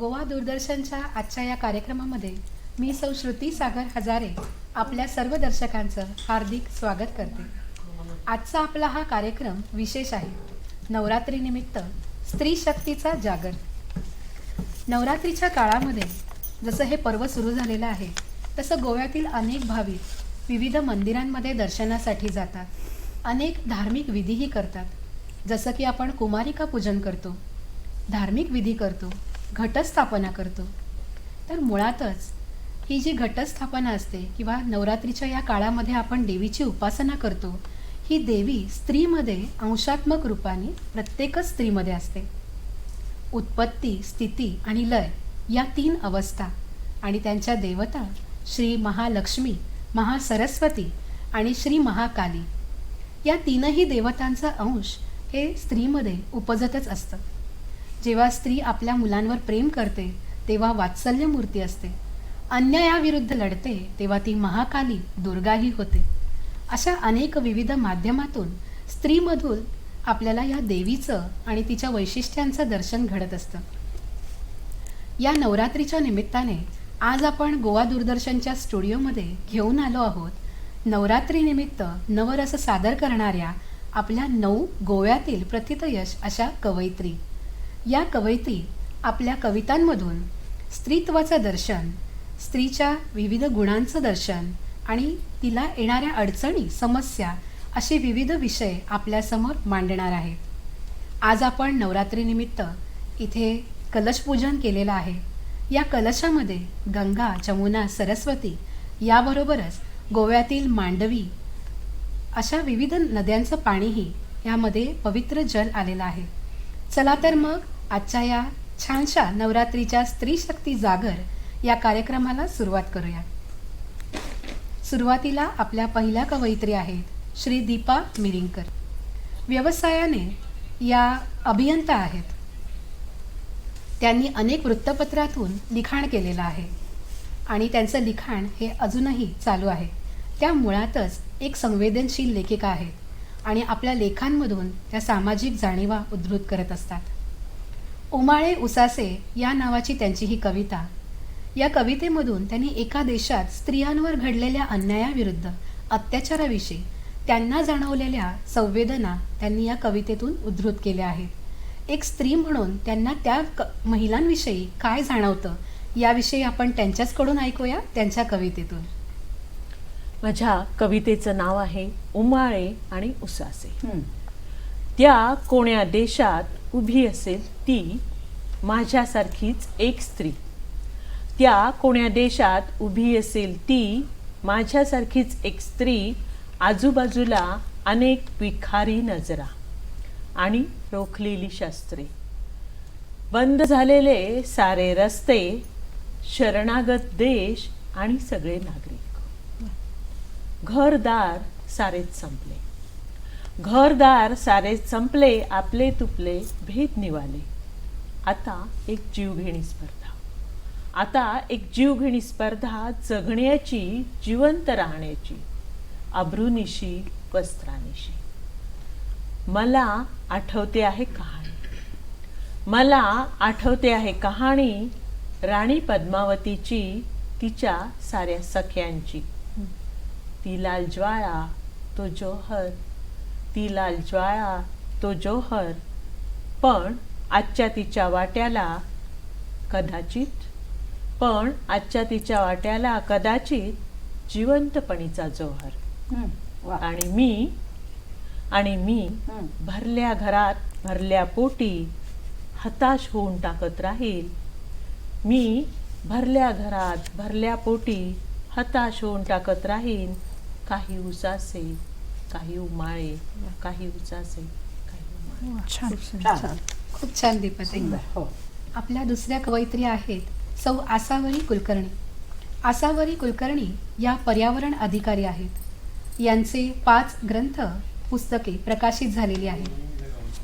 गोवा दूरदर्शनच्या आजच्या या कार्यक्रमामध्ये मी सौ श्रुती सागर हजारे आपल्या सर्व दर्शकांचं हार्दिक स्वागत करते. आजचा आपला हा कार्यक्रम विशेष आहे. नवरात्रीनिमित्त स्त्री शक्तीचा जागर. नवरात्रीच्या काळामध्ये जसं हे पर्व सुरू झालेलं आहे तसं गोव्यातील अनेक भाविक विविध मंदिरांमध्ये दर्शनासाठी जातात. अनेक धार्मिक विधीही करतात. जसं की आपण कुमारिका पूजन करतो, धार्मिक विधी करतो, घटस्थापना करतो. तर मुळातच ही जी घटस्थापना असते किंवा नवरात्रीच्या या काळामध्ये आपण देवीची उपासना करतो, ही देवी स्त्रीमध्ये अंशात्मक रूपाने प्रत्येकच स्त्रीमध्ये असते. उत्पत्ती, स्थिती आणि लय या 3 अवस्था आणि त्यांच्या देवता श्री महालक्ष्मी, महासरस्वती आणि श्री महाकाली या 3ही देवतांचा अंश हे स्त्रीमध्ये उपजतच असतं. जेव्हा स्त्री आपल्या मुलांवर प्रेम करते तेव्हा वात्सल्य मूर्ती असते. अन्यायाविरुद्ध लढते तेव्हा ती महाकाली दुर्गाही होते. अशा अनेक विविध माध्यमातून स्त्रीमधून आपल्याला या देवीचं आणि तिच्या वैशिष्ट्यांचं दर्शन घडत असतं. या नवरात्रीच्या निमित्ताने आज आपण गोवा दूरदर्शनच्या स्टुडिओमध्ये घेऊन आलो आहोत नवरात्रीनिमित्त नवरस सादर करणाऱ्या आपल्या 9 गोव्यातील प्रथितयश अशा कवयित्री. या कवयित्री आपल्या कवितांमधून स्त्रीत्वाचं दर्शन, स्त्रीच्या विविध गुणांचं दर्शन आणि तिला येणाऱ्या अडचणी, समस्या असे विविध विषय आपल्यासमोर मांडणार आहेत. आज आपण नवरात्रीनिमित्त इथे कलशपूजन केलेलं आहे. या कलशामध्ये गंगा, जमुना, सरस्वती याबरोबरच गोव्यातील मांडवी अशा विविध नद्यांचं पाणीही यामध्ये पवित्र जल आलेलं आहे. चला तर मग आजच्या या छानशा नवरात्रीच्या स्त्री शक्ती जागर या कार्यक्रमाला सुरुवात करूया. सुरुवातीला आपल्या पहिल्या कवयित्री आहेत श्री दीपा मिरिंकर. व्यवसायाने या अभियंता आहेत. त्यांनी अनेक वृत्तपत्रातून लिखाण केलेलं आहे आणि त्यांचं लिखाण हे अजूनही चालू आहे. त्या मुळातच एक संवेदनशील लेखिका आहेत आणि आपल्या लेखांमधून त्या सामाजिक जाणीवा उद्धृत करत असतात. उमाळे उसासे या नावाची त्यांची ही कविता. या कवितेमधून त्यांनी एका देशात स्त्रियांवर घडलेल्या अन्यायाविरुद्ध, अत्याचाराविषयी त्यांना जाणवलेल्या संवेदना त्यांनी या कवितेतून उद्धृत केल्या आहेत. एक स्त्री म्हणून त्यांना त्या महिलांविषयी काय जाणवतं याविषयी आपण त्यांच्याचकडून ऐकूया त्यांच्या कवितेतून. माझ्या कवितेचं नाव आहे उमाळे आणि उसासे. त्या कोण्या देशात उभी असेल ती माझ्यासारखीच एक स्त्री. त्या कोण्या देशात उभी असेल ती माझ्यासारखीच एक स्त्री. आजूबाजूला अनेक विखारी नजरा आणि रोखलेली शस्त्रे, बंद झालेले सारे रस्ते, शरणागत देश आणि सगळे नागरिक. घरदार सारेच संपले, घरदार सारेच संपले, आपले तुपले भेद निवाले. आता एक जीवघेणी स्पर्धा, आता एक जीवघेणी स्पर्धा, जगण्याची, जिवंत राहण्याची, अब्रूनिशी, वस्त्रानिशी. मला आठवते आहे कहाणी, मला आठवते आहे कहाणी, राणी पद्मावतीची, तिच्या साऱ्या सख्यांची. ती लाल ज्वाळा तो जोहर, ती लाल ज्वाळा तो जोहर, पण आजच्या तिच्या वाट्याला कदाचित, पण आजच्या तिच्या वाट्याला कदाचित जिवंतपणीचा जोहर. आणि मी भरल्या घरात भरल्या पोटी हताश होऊन टाकत राहील. मी भरल्या घरात भरल्या पोटी हताश होऊन टाकत राहील. काही उसासे, काही उमाळे, काही उसासे, काही उमाळे. खूप छान दीपाताई. आपल्या दुसऱ्या कवयित्री आहेत सौ आसावरी कुलकर्णी. आसावरी कुलकर्णी या पर्यावरण अधिकारी आहेत. यांचे 5 ग्रंथ पुस्तके प्रकाशित झालेली आहेत.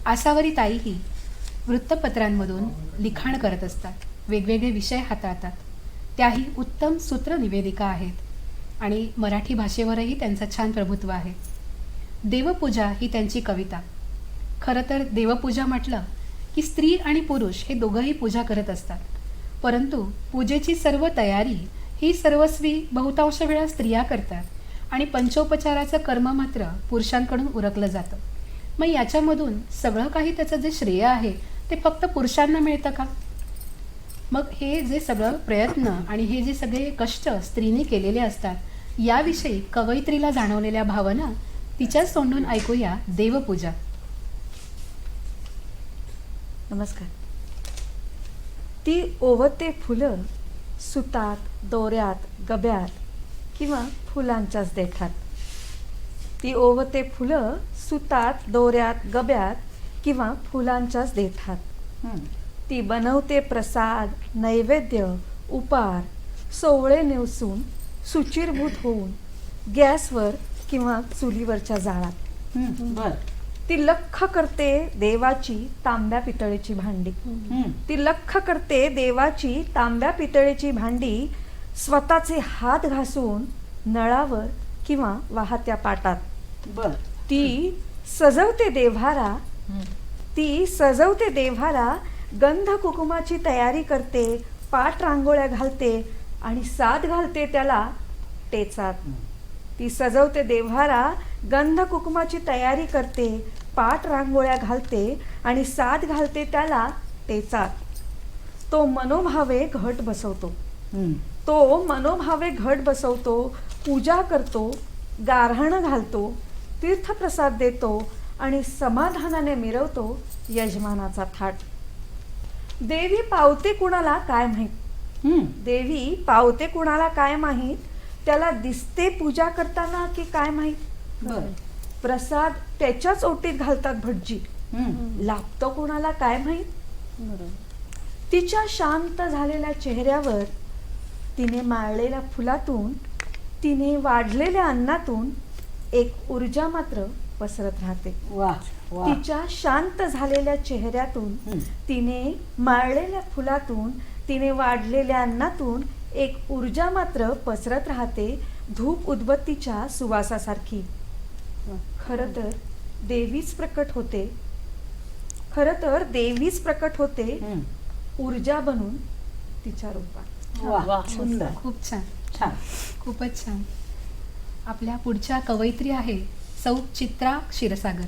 आसावरी ताई ही वृत्तपत्रांमधून लिखाण करत असतात, वेगवेगळे विषय हाताळतात. त्याही उत्तम सूत्र निवेदिका आहेत आणि मराठी भाषेवरही त्यांचं छान प्रभुत्व आहे. देवपूजा ही त्यांची कविता. खरं तर देवपूजा म्हटलं की स्त्री आणि पुरुष हे दोघंही पूजा करत असतात. परंतु पूजेची सर्व तयारी ही सर्वस्वी बहुतांश वेळा स्त्रिया करतात आणि पंचोपचाराचं कर्म मात्र पुरुषांकडून उरकलं जातं. मग याच्यामधून सगळं काही त्याचं जे श्रेय आहे ते फक्त पुरुषांना मिळतं का? मग हे जे सगळं प्रयत्न आणि हे जे सगळे कष्ट स्त्रीने केलेले असतात याविषयी कवयित्रीला जाणवलेल्या भावना तिच्याच तोंडून ऐकूया. देवपूजा. नमस्कार. ती ओवते फुलं सुतात, दोऱ्यात, गब्यात किंवा फुलांच्याच देठात. ती ओवते फुलं सुतात, दोऱ्यात, गब्यात किंवा फुलांच्याच देठात. ती बनवते प्रसाद, नैवेद्य, उपार, सोवळे नेवसून सुचिरभूत होऊन गॅसवर किंवा चुलीवरच्या जाळात. बर. ती लख्ख करते देवाची तांब्या पितळेची भांडी. ती लख्ख करते देवाची तांब्या पितळेची भांडी स्वतःचे हात घासून नळावर किंवा वाहत्या पाटात. बर. ती सजवते देव्हारा. ती सजवते देव्हारा, गंध कुकुमाची तयारी करते, पाट रांगोळ्या घालते आणि साद घालते त्याला टेचात. ती सजवते देव्हारा, गंध कुकुमाची तयारी करते, पाट रांगोळ्या घालते आणि साद घालते त्याला टेचात. तो मनोभावे घट बसवतो. तो मनोभावे घट बसवतो, पूजा करतो, गारहाणं घालतो, तीर्थप्रसाद देतो आणि समाधानाने मिरवतो यजमानाचा थाट. देवी पावते कुणाला काय माहीत. देवी पावते कुणाला काय माहीत. त्याला दिसते पूजा करताना की काय माहीत. प्रसाद त्याच्याच ओटीत घालतात भटजी. लाभतो कुणाला काय माहीत. तिच्या शांत झालेल्या चेहऱ्यावर, तिने माळलेल्या फुलातून, तिने वाढलेल्या अन्नातून एक ऊर्जा मात्र पसरत राहते. तिच्या शांत झालेल्या चेहऱ्यातून, तिने माळलेल्या फुलातून, तिने वाढलेल्या अन्नातून एक ऊर्जा मात्र पसरत राहते, धूप उदबत्तीच्या सुवासासारखी. खरं तर देवीच प्रकट होते. खरं तर देवीच प्रकट होते ऊर्जा बनून तिच्या रूपात. वा. सुंदर. खूप छान. छान. खूपच छान. आपल्या पुढच्या कवयित्री आहे सौ चित्रा क्षीरसागर.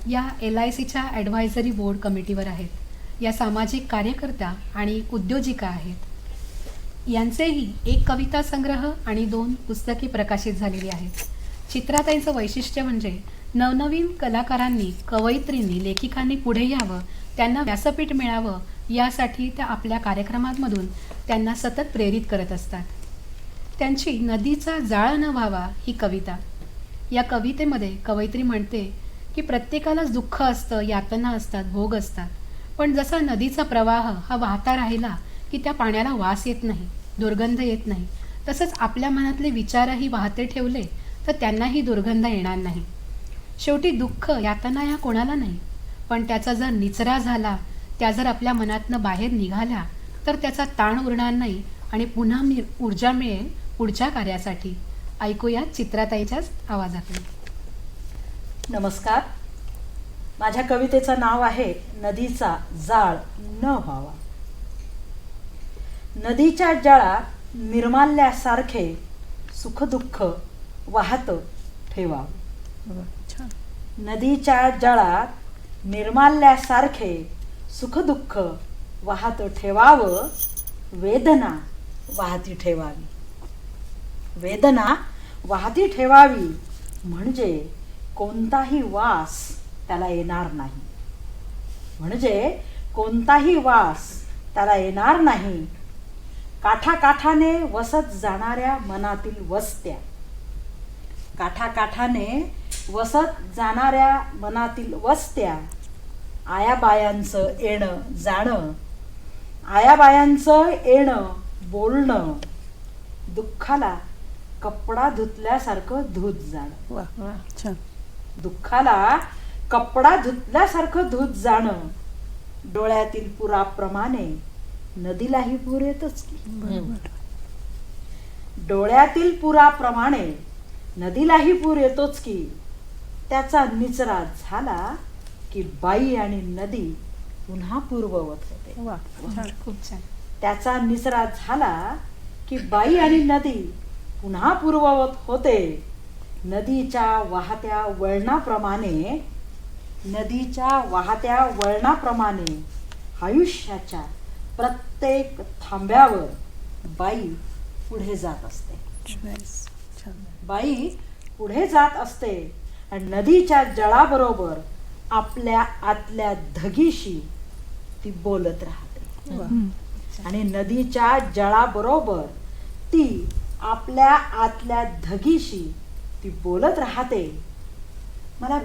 या LICच्या ॲडव्हायझरी बोर्ड कमिटीवर आहेत. या सामाजिक कार्यकर्त्या आणि उद्योजिका आहेत. यांचेही एक कविता संग्रह आणि 2 पुस्तके प्रकाशित झालेली आहेत. चित्राताईंचं वैशिष्ट्य म्हणजे नवनवीन कलाकारांनी, कवयित्रींनी, लेखिकांनी पुढे यावं, त्यांना व्यासपीठ मिळावं यासाठी त्या आपल्या कार्यक्रमांमधून त्यांना सतत प्रेरित करत असतात. त्यांची नदीचा जाळ न व्हावा ही कविता. या कवितेमध्ये कवयित्री म्हणते की प्रत्येकालाच दुःख असतं, यातना असतात, भोग असतात, पण जसा नदीचा प्रवाह हा वाहता राहिला की त्या पाण्याला वास येत नाही, दुर्गंध येत नाही, तसंच आपल्या मनातले विचारही वाहते ठेवले तर त्यांनाही दुर्गंध येणार नाही. शेवटी दुःख, यातना या कोणाला नाही, पण त्याचा जर निचरा झाला, त्या जर आपल्या मनातनं बाहेर निघाल्या तर त्याचा ताण उरणार नाही आणि पुन्हा ऊर्जा मिळेल पुढच्या कार्यासाठी. ऐकूया चित्राताईच्याच आवाजातून. नमस्कार. माझ्या कवितेचं नाव आहे नदीचा जाळ न व्हावा. नदीच्या जळात निर्माल्यासारखे सुखदुःख वाहत ठेवावं. नदीच्या जळात निर्माल्यासारखे सुखदुःख वाहत ठेवावं. वेदना वाहती ठेवावी. वेदना वाहती ठेवावी म्हणजे कोणताही वास त्याला येणार नाही. म्हणजे कोणताही वास त्याला येणार नाही. काठाकाठाने वसत जाणाऱ्या मनातील वस्त्या, काठाकाठाने वसत जाणाऱ्या मनातील वस्त्या, आयाबायांचं येणं जाणं, आयाबायांचं येणं बोलणं, दुःखाला कपडा धुतल्यासारखं धुत जाणं. दुःखाला कपडा धुतल्यासारखं धुत जाणं. डोळ्यातील पुराप्रमाणे नदीलाही पूर येतोच की. डोळ्यातील पुराप्रमाणे नदीलाही पूर येतोच की. त्याचा निचरा झाला की बाई आणि नदी पुन्हा पूर्ववत होते. खूप छान. त्याचा निचरा झाला की बाई आणि नदी पुन्हा पूर्ववत होते. नदीच्या वाहत्या वळणाप्रमाणे आयुष्याच्या प्रत्येक थांब्यावर बाई पुढे जात असते. बाई पुढे जात असते आणि नदीच्या जळाबरोबर आपल्या आतल्या धगीशी ती बोलत राहते. आणि नदीच्या जळाबरोबर ती आपल्या आतल्या धगीशी ती बोलत राहते. मला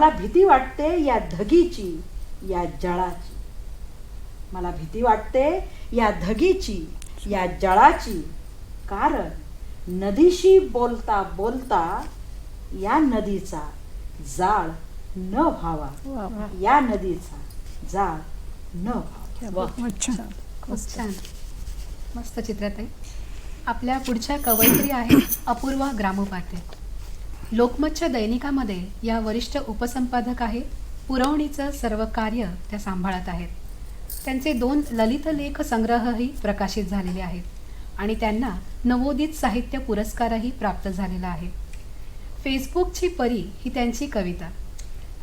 भीती वाटते या धगीची, या जळाची. मला भीती वाटते या धगीची, या जळाची. कारण नदीशी बोलता बोलता या नदीचा जाळ न व्हावा. या नदीचा जाळ न व्हावा. खूप छान, मस्त चित्रताई. आपल्या पुढच्या कवयित्री आहेत अपूर्वा ग्रामोपाध्ये. लोकमतच्या दैनिकामध्ये या वरिष्ठ उपसंपादक आहेत. पुरवणीचं सर्व कार्य त्या सांभाळत आहेत. त्यांचे 2 ललित लेख संग्रहही प्रकाशित झालेले आहेत आणि त्यांना नवोदित साहित्य पुरस्कारही प्राप्त झालेला आहे. फेसबुकची परी ही त्यांची कविता.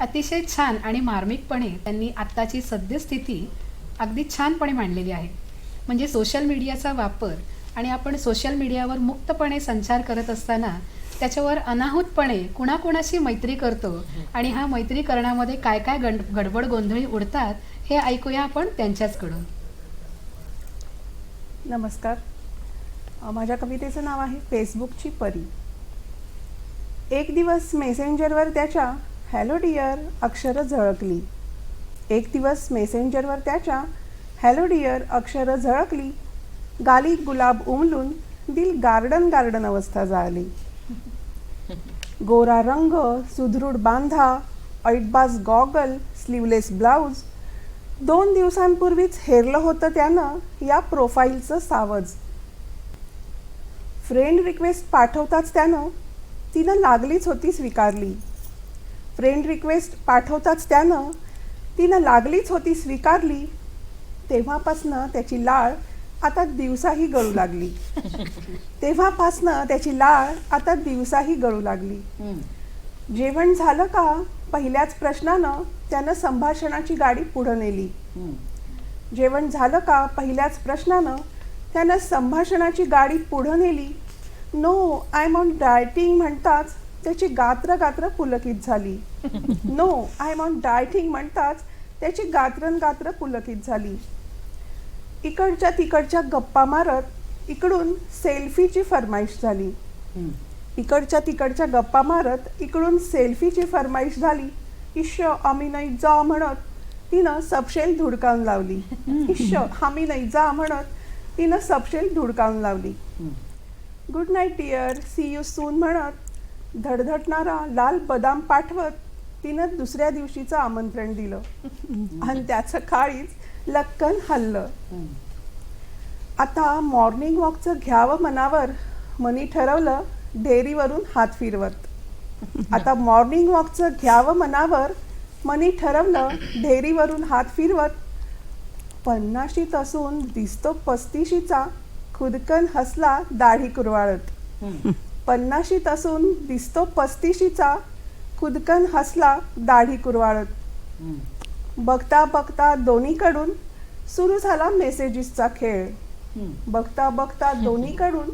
अतिशय छान आणि मार्मिकपणे त्यांनी आत्ताची सद्यस्थिती अगदी छानपणे मांडलेली आहे. म्हणजे सोशल मीडियाचा वापर आणि आपण सोशल मीडियावर मुक्तपणे संचार करत असताना त्याच्यावर अनाहूतपणे कुणाकुणाशी मैत्री करतो आणि हा मैत्री करण्यामध्ये काय काय गडबड गोंधळी उडतात हे ऐकूया आपण त्यांच्याचकडून. नमस्कार. माझ्या कवितेचं नाव आहे फेसबुकची परी. एक दिवस मेसेंजरवर त्याच्या हॅलो डिअर अक्षरं झळकली. एक दिवस मेसेंजरवर त्याच्या हॅलो डिअर अक्षरं झळकली. गाली गुलाब उमलून दिल गार्डन गार्डन अवस्था झाली. गोरा रंग, सुदृढ बांधा, ऐटबाज गॉगल, स्लीवलेस ब्लाऊज. 2 दिवसांपूर्वीच हेरलं होतं त्यानं या प्रोफाईलचं सावज. फ्रेंड रिक्वेस्ट पाठवताच त्यानं तिनं लागलीच होती स्वीकारली. फ्रेंड रिक्वेस्ट पाठवताच त्यानं तिनं लागलीच होती स्वीकारली. तेव्हापासनं त्याची लाळ आता दिवसाही गळू लागली. तेव्हापासनं त्याची लाळ आता दिवसाही गळू लागली. जेवण झालं का पहिल्याच प्रश्नानं त्यानं संभाषणाची गाडी पुढं नेली. जेवण झालं का पहिल्याच प्रश्नानं त्यानं संभाषणाची गाडी पुढं नेली. No I'm on dieting म्हणताच त्याची गात्र पुलकित झाली. No I'm on dieting म्हणताच त्याची गात्र पुलकित झाली. इकडच्या तिकडच्या गप्पा मारत इकडून सेल्फीची फरमाईश झाली. इकडच्या तिकडच्या गप्पा मारत इकडून सेल्फीची फरमाईश झाली. इश्श आम्ही नाही जा म्हणत तिनं सबशेल धुडकावून लावली. इश्श आम्ही नाही जा म्हणत तिनं सबशेल धुडकावून लावली. Good night dear, see you soon म्हणत धडधडणारा लाल बदाम पाठवत तिनं दुसऱ्या दिवशीचं आमंत्रण दिलं आणि त्याचं काळीच लक्कन हल्लं. आता मॉर्निंग वॉकचं घ्यावं मनावर मनी ठरवलं डेअरीवरून हात फिरवत. आता मॉर्निंग वॉकचं घ्यावं मनावर मनी ठरवलं डेअरीवरून हात फिरवत. 50शीत असून दिसतो 35शीचा खुदकन हसला दाढी कुरवाळत. 50शीत असून दिसतो 35शीचा खुदकन हसला दाढी कुरवाळत. बघता बघता दोन्हीकडून सुरू झाला मेसेजेसचा खेळ. बघता बघता दोन्हीकडून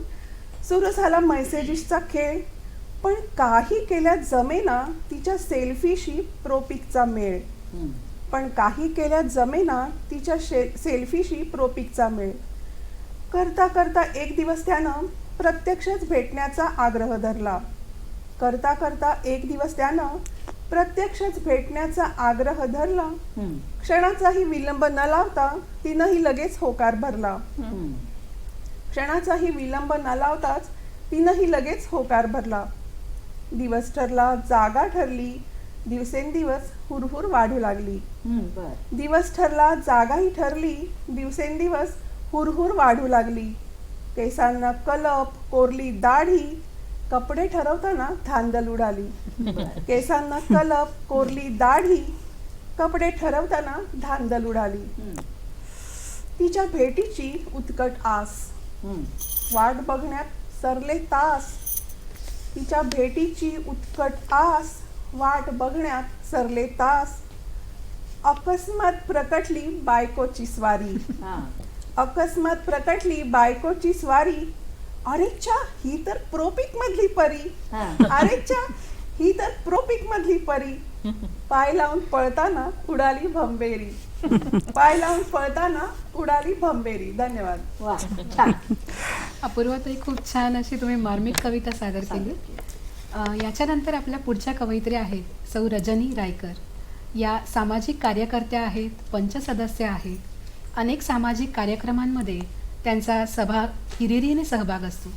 सुरू झाला मेसेजेसचा खेळ. पण काही केल्या जमेना तिच्या सेल्फीशी प्रोपिकचा मेळ. पण काही केल्या जमेना तिच्या सेल्फीशी प्रोपिकचा मेळ. करता करता एक दिवस त्यानं प्रत्यक्षच भेटण्याचा आग्रह धरला. करता करता एक दिवस त्यानं प्रत्यक्षच भेटण्याचा आग्रह धरला. क्षणाचाही विलंब न लावता तिनंही लगेच होकार भरला. क्षणाचाही विलंब न लावताच तिनंही लगेच होकार भरला. दिवस ठरला, जागा ठरली, दिवसेंदिवस हुरहुर वाढू लागली. दिवस ठरला, जागाही ठरली, दिवसेंदिवस हुरहुर वाढू लागली. केसांना कलप, कोरली दाढी, कपडे ठरवताना धांदल उडाली. केसांना कलप, कोरली दाढी, कपडे ठरवताना धांदल उडाली. तिच्या भेटीची उत्कट आस. हम्म. वाट बघण्यात सरले तास. तिच्या भेटीची उत्कट आस. वाट बघण्यात सरले तास. अकस्मात प्रकटली बायकोची स्वारी. हा. अकस्मात प्रकटली बायकोची स्वारी. अरेच्छा, ही तर प्रोपिक मधली परी. हा. अरेच्छा, ही तर प्रोपिक मधली परी. पाय लावून पळताना उडाली भंबेरी. पाय लावून पळताना उडाली भंबेरी. धन्यवाद. वा, छान. अपूर्वाताई, खूप छान अशी तुम्ही मार्मिक कविता सादर केली. याच्यानंतर आपल्या पुढच्या कवयित्री आहेत सौ रजनी रायकर. या सामाजिक कार्यकर्त्या आहेत, पंच सदस्य आहेत. अनेक सामाजिक कार्यक्रमांमध्ये त्यांचा हिरिरीने सहभाग असतो.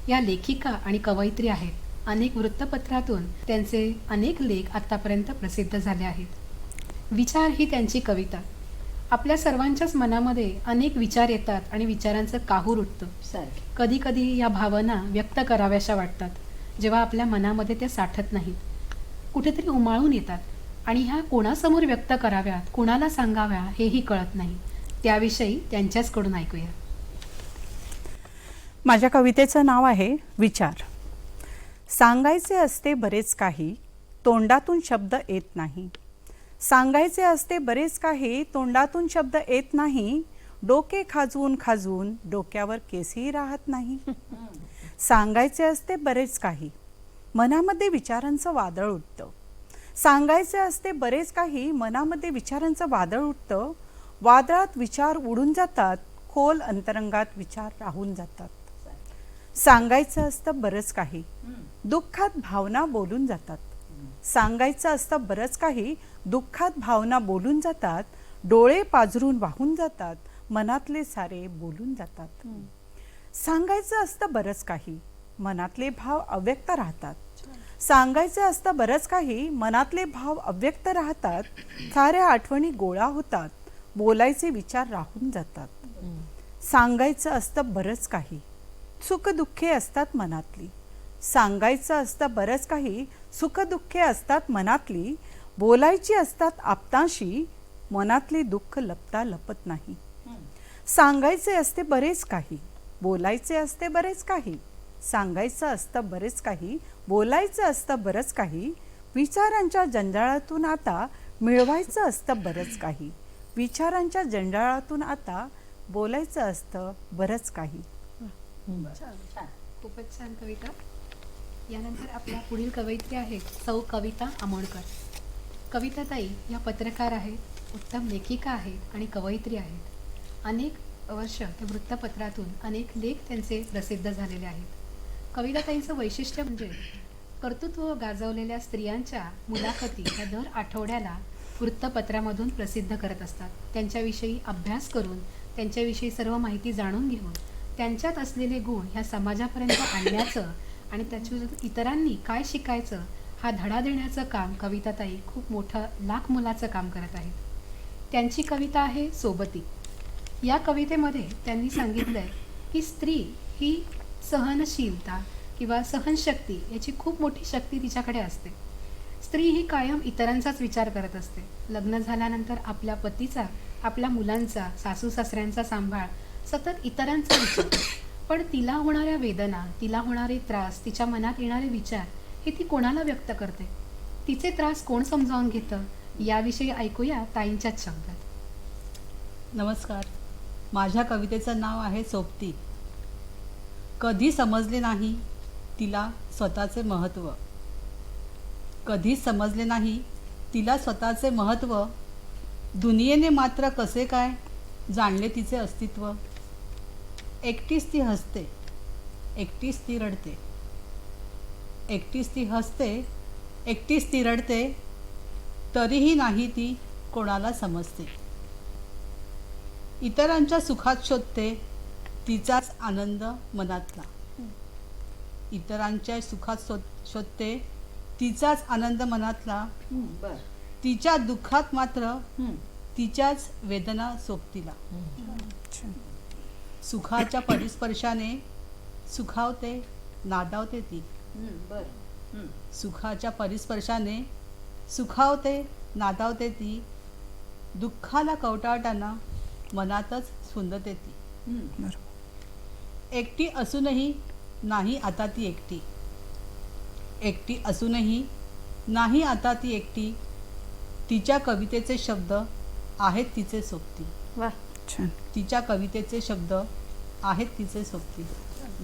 या लेखिका आणि कवयित्री आहेत. अनेक वृत्तपत्रातून त्यांचे अनेक लेख आत्तापर्यंत प्रसिद्ध झाले आहेत. विचार ही त्यांची कविता. आपल्या सर्वांच्याच मनामध्ये अनेक विचार येतात आणि विचारांचं काहूर उठतं. सारखी. कधी कधी या भावना व्यक्त कराव्याशा वाटतात, जेव्हा आपल्या मनामध्ये त्या साठत नाहीत, कुठेतरी उमाळून येतात आणि ह्या कोणासमोर व्यक्त कराव्यात, कोणाला सांगाव्या हेही कळत नाही. त्याविषयी त्यांच्याचकडून ऐकूया. माझ्या कवितेचं नाव आहे विचार. सांगायचे असते बरेच काही, तोंडातून शब्द येत नाही. सांगायचे असते बरेच काही, तोंडातून शब्द येत नाही. डोके खाजवून खाजवून डोक्यावर केसही राहत नाही. सांगायचे असते बरेच काही, मनामध्ये विचारांचं वादळ उठतं. सांगायचे असते बरेच काही, मनामध्ये विचारांचं वादळ उठतं. वादळात विचार उडून जातात, खोल अंतरंगात विचार राहून जातात. सांगायचं असतं बरंच काही, दुःखात भावना बोलून जातात. सांगायचं असतं बरंच काही, दुःखात भावना बोलून जातात. डोळे पाझरून वाहून जातात, मनातले सारे बोलून जातात. सांगायचं असतं बरंच काही, मनातले भाव अव्यक्त राहतात. सांगायचं असतं बरंच काही, मनातले भाव अव्यक्त राहतात. साऱ्या आठवणी गोळा होतात, बोलायचे विचार राहून जातात. सांगायचं असतं बरंच काही, सुखदुःखे असतात मनातली. सांगायचं असतं बरंच काही, सुखदुःखे असतात मनातली. बोलायची असतात आप्तांशी, मनातले दुःख लपता लपत नाही. सांगायचे असते बरेच काही, बोलायचे असते बरेच काही. सांगायचं असतं बरेच काही, बोलायचं असतं बरंच काही. विचारांच्या जंजाळातून आता मिळवायचं असतं बरंच काही. विचारांच्या जंजाळातून आता बोलायचं असतं बरंच काही. छान. खूपच छान कविता. यानंतर आपल्या पुढील कवयित्री आहेत सौ कविता आमोणकर. कविताताई या पत्रकार आहेत, उत्तम लेखिका आहेत आणि कवयित्री आहेत. अनेक वर्ष त्या वृत्तपत्रातून अनेक लेख त्यांचे प्रसिद्ध झालेले आहेत. कविताताईंचं वैशिष्ट्य म्हणजे कर्तृत्व गाजवलेल्या स्त्रियांच्या मुलाखती ह्या दर आठवड्याला वृत्तपत्रामधून प्रसिद्ध करत असतात. त्यांच्याविषयी अभ्यास करून, त्यांच्याविषयी सर्व माहिती जाणून घेऊन, त्यांच्यात असलेले गुण ह्या समाजापर्यंत आणण्याचं आणि त्याच्यातून इतरांनी काय शिकायचं हा धडा देण्याचं काम कविताताई खूप मोठं लाख मोलाचं काम करत आहेत. त्यांची कविता आहे सोबती. या कवितेमध्ये त्यांनी सांगितलं आहे की स्त्री ही सहनशीलता किंवा सहनशक्ती याची खूप मोठी शक्ती तिच्याकडे असते. स्त्री ही कायम इतरांचाच विचार करत असते. लग्न झाल्यानंतर आपल्या पतीचा, आपल्या मुलांचा, सासू सासऱ्यांचा सांभाळ, सतत इतरांचा विचार. पण तिला होणाऱ्या वेदना, तिला होणारे त्रास, तिच्या मनात येणारे विचार हे ती कोणाला व्यक्त करते? तिचे त्रास कोण समजावून घेतं? याविषयी ऐकूया ताईंच्याच शब्दात. नमस्कार. माझ्या कवितेचं नाव आहे सोबती. कधी समजले नाही तिला स्वतःचे महत्त्व. कधी समजले नाही तिला स्वतःचे महत्त्व. दुनियेने मात्र कसे काय जाणले तिचे अस्तित्व. एकटीच ती हसते, एकटीच ती रडते. एकटीच ती हसते, एकटीच ती रडते. तरीही नाही ती कोणाला समजते. इतरांच्या सुखात शोधते तिचाच आनंद मनातला. इतरांच्या सुखात शोधते तिचाच आनंद मनातला. बर. तिच्या दुःखात मात्र तिच्याच वेदना सोबतीला. सुखाच्या परिस्पर्शाने सुखावते नादावते ती. बर. सुखाच्या परिस्पर्शाने सुखावते नादावते ती. दुःखाला कवटाळताना मनातच सुंदरते ती. बरोबर. एकटी असूनही नाही आता ती एकटी. एकटी असूनही नाही आता ती एकटी. तिच्या कवितेचे शब्द आहेत तिचे सोबती. वा, छान. तिच्या कवितेचे शब्द आहेत तिचे सोबती.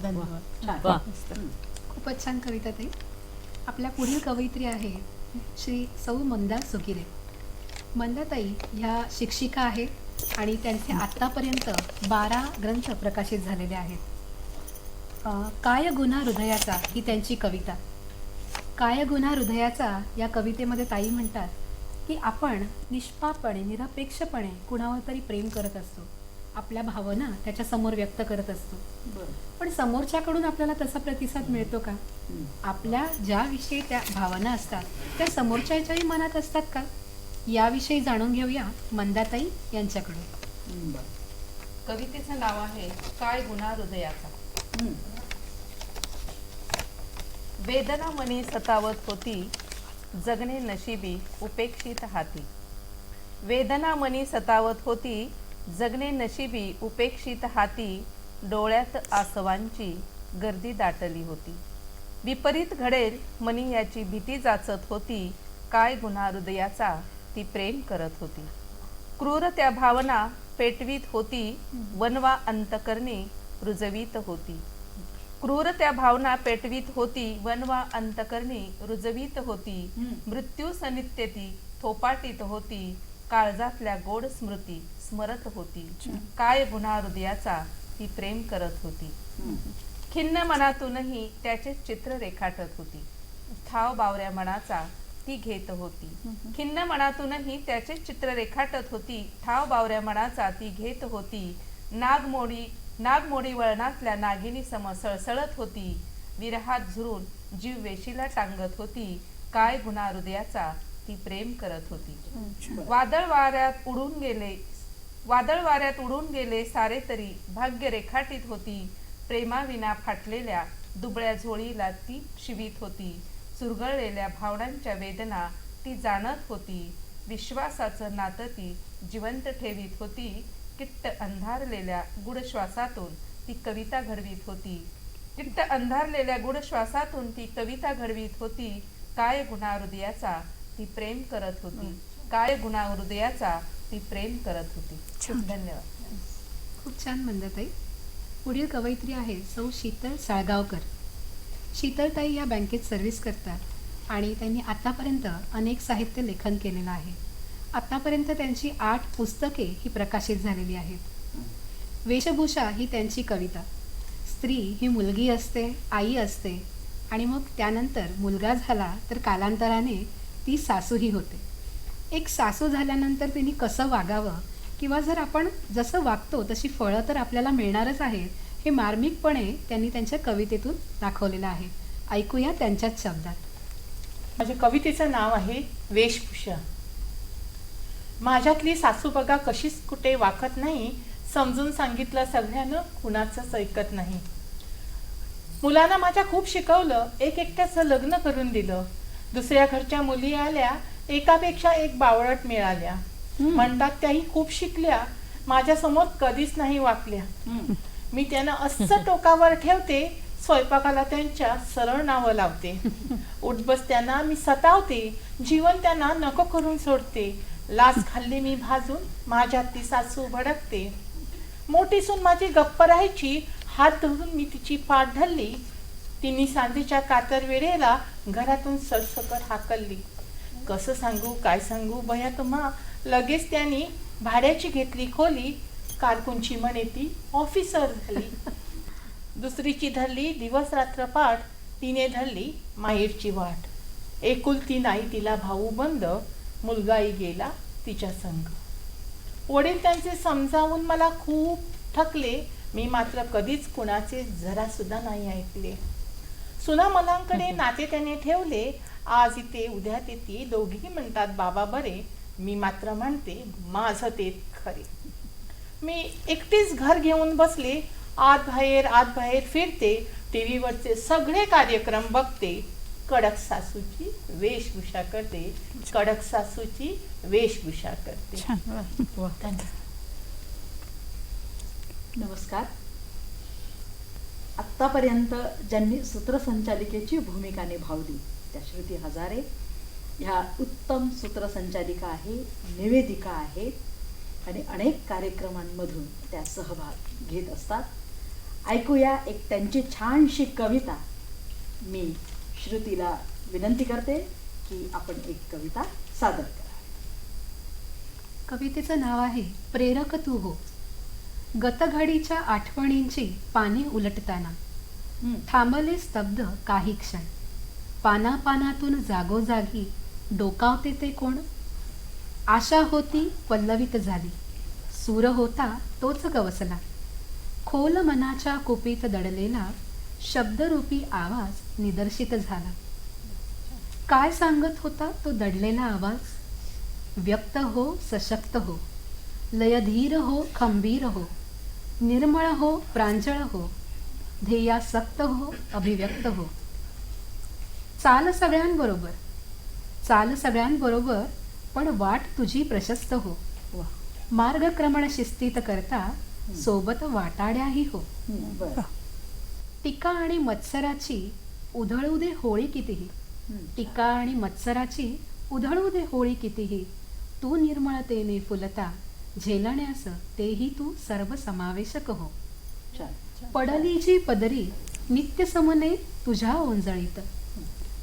धन्यवाद. छान. वा. खूपच छान कविता ताई. आपल्या पुढील कवयित्री आहे श्री सौ मंदा सुकिरे. मंदाताई ह्या शिक्षिका आहेत आणि त्यांचे आत्तापर्यंत 12 ग्रंथ प्रकाशित झालेले आहेत. काय गुन्हा हृदयाचा ही त्यांची कविता. काय गुन्हा हृदयाचा या कवितेमध्ये ताई म्हणतात की आपण निष्पापणे निरपेक्षपणे कुणावर तरी प्रेम करत असतो. आपल्या भावना त्याच्यासमोर व्यक्त करत असतो. बरं. पण समोरच्याकडून आपल्याला तसा प्रतिसाद मिळतो का? आपल्या ज्याविषयी त्या भावना असतात त्या समोरच्याच्याही मनात असतात का? याविषयी जाणून घेऊया मंदाताई यांच्याकडून. बरं. कवितेचं नाव आहे काय गुन्हा हृदयाचा. वेदना मनी सतावत होती, जगणे नशिबी उपेक्षित हाती. वेदना मनी सतावत होती, जगणे नशिबी उपेक्षित हाती. डोळ्यात आसवांची गर्दी दाटली होती. विपरीत घडेल मनी याची भीती जाचत होती. काय गुन्हा हृदयाचा ती प्रेम करत होती. क्रूर त्या भावना पेटवीत होती, वनवा अंतकरणी रुजवीत होती. क्रूर त्या भावना पेटवीत होती, वनवा अंतकरणी रुजवीत होती. मृत्यू सनित्य ती थोपाटीत होती, काळजातल्या गोड स्मृती स्मरत होती. काय गुन्हा हृदयाचा ती प्रेम करत होती. खिन्न मनातूनही त्याचे चित्र रेखाटत होती. ठाव बावऱ्या मनाचा ती घेत होती. खिन्न मनातूनही त्याचे चित्र रेखाटत होती. ठाव बावऱ्या मनाचा ती घेत होती. नागमोडी वळणातल्या नागिनी सम सळसळत होती. विरहात झुरून जीव वेशीला टांगत होती. काय गुन्हा हृदयाचा ती प्रेम करत होती. वादळ वाऱ्यात उडून गेले सारे तरी भाग्य रेखाटीत होती. प्रेमाविना फाटलेल्या दुबळ्या झोळीला ती शिवीत होती. चुरगळलेल्या भावनांच्या वेदना ती जाणत होती. विश्वासाचं नातं ती जिवंत ठेवीत होती. किट्ट अंधारलेल्या गुढ श्वासातून ती कविता घडवीत होती. किट्ट अंधारलेल्या गुढ श्वासातून ती कविता घडवीत होती. काय गुन्हा हृदयाचा ती प्रेम करत होती. काय गुन्हा हृदयाचा ती प्रेम करत होती. धन्यवाद. खूप छान मंदाताई. पुढील कवयित्री आहे सौ शीतल साळगावकर. शीतलताई या बँकेत सर्व्हिस करतात आणि त्यांनी आतापर्यंत अनेक साहित्य लेखन केलेलं आहे. आतापर्यंत त्यांची 8 पुस्तके ही प्रकाशित झालेली आहेत. वेशभूषा ही त्यांची कविता. स्त्री ही मुलगी असते, आई असते आणि मग त्यानंतर मुलगा झाला तर कालांतराने ती सासूही होते. एक सासू झाल्यानंतर तिने कसं वागावं किंवा जर आपण जसं वागतो तशी फळं तर आपल्याला मिळणारच आहेत हे मार्मिकपणे त्यांनी त्यांच्या कवितेतून दाखवलेलं आहे. ऐकूया त्यांच्याच शब्दात. माझ्या कवितेचं नाव आहे वेशभूषा. माझ्यातली सासू बघा कशीच कुठे वाकत नाही, समजून सांगितलं सगळ्यानं कुणाचंच ऐकत नाही. मुलांना माझ्या खूप शिकवलं, एक एकट्याचं लग्न करून दिलं. दुसऱ्या घरच्या मुली आल्या, एकापेक्षा एक बावळट मिळाल्या. म्हणतात त्याही खूप शिकल्या, माझ्यासमोर कधीच नाही वाकल्या. मी त्यांना असं टोकावर ठेवते, स्वयंपाकाला त्यांच्या सरळ नावं लावते. उठबस त्यांना मी सतावते, जीवन त्यांना नको करून सोडते. लाच खाल्ली मी भाजून, माझ्यात ती सासू भडकते. मोठी सून माझी गप्प राहायची, हात धरून मी तिची पाठ धरली. तिने सांजेच्या कातर वेळेला घरातून सरसकट हाकलली. कसं सांगू काय सांगू बया तुम्हा, लगेच त्यांनी भाड्याची घेतली खोली. कारकूनची म्हणे ती ऑफिसर झाली. दुसरीची धरली दिवस रात्र पाठ, तिने धरली माहेरची वाट. एकुलती नाही तिला भाऊ बंद, मुलगाही गेला तिच्या संग. वडील त्यांचे समजावून मला खूप थकले, मी मात्र कधीच कुणाचे जरा सुद्धा नाही ऐकले. सुना मलांकडे नाते त्याने ठेवले, आज इथे उद्या तेथे दोघेही म्हणतात बाबा बरे, मी मात्र म्हणते माझं ते खरे. मी एकटीच घर घेऊन बसले, आत बाहेर फिरते, टीव्हीवरचे सगळे कार्यक्रम बघते. कडक सासूची वेशभूषा करते, कडक सासूची वेशभूषा करते. नमस्कार. आत्तापर्यंत ज्यांनी सूत्रसंचालिकेची भूमिका निभावली त्या श्रुती हजारे ह्या उत्तम सूत्रसंचालिका आहेत, निवेदिका आहेत आणि अनेक कार्यक्रमांमधून त्या सहभाग घेत असतात. ऐकूया एक त्यांची छानशी कविता. मी श्रुतीला विनंती करते की आपण एक कविता सादर करा. कवितेचं नाव आहे प्रेरक तू हो. गतघडीच्या आठवणींची पाने उलटताना थांबले स्तब्ध काही क्षण. पानापानातून जागोजागी डोकावते ते कोण. आशा होती पल्लवित झाली, सूर होता तोच गवसला. खोल मनाच्या कुपीत दडलेला शब्दरूपी आवाज निदर्शित झाला. काय सांगत होता तो दडलेला आवाज. व्यक्त हो सशक्त हो, लयधीर हो खंबीर हो, निर्मळ हो प्रांजळ हो, ध्येयासक्त हो अभिव्यक्त हो. चाल सगळ्यांबरोबर, चाल सगळ्यांबरोबर, पण वाट तुझी प्रशस्त हो. मार्गक्रमण शिस्तीत करता सोबत वाटाड्याही हो. बरं. टीका आणि मत्सराची उधळू दे होळी कितीही. टीका आणि मत्सराची उधळू दे होळी कितीही. तू निर्मळतेने फुलता झेलण्यास तेही तू सर्वसमावेशक हो. छान. पडली जी पदरी नित्य समने तुझ्या ओंजळीत.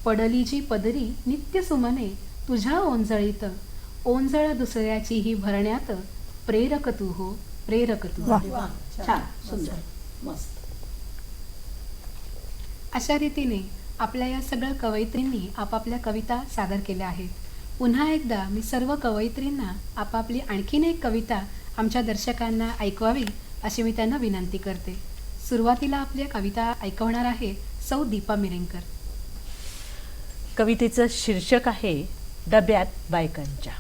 पडली जी पदरी नित्य सुमने तुझ्या ओंजळीत. ओंजळ दुसऱ्याचीही भरण्यात प्रेरक तू हो, प्रेरक तू. छान, सुंदर, मस्त. अशा रीतीने आपल्या या सगळ्या कवयित्रींनी आपापल्या कविता सादर केल्या आहेत. पुन्हा एकदा मी सर्व कवयित्रींना आपापली आणखीन एक कविता आमच्या दर्शकांना ऐकवावी अशी मी त्यांना विनंती करते. सुरुवातीला आपल्या कविता ऐकवणार आहे सौ दीपा मिरेंकर. कवितेचं शीर्षक आहे डब्यात बायकांच्या.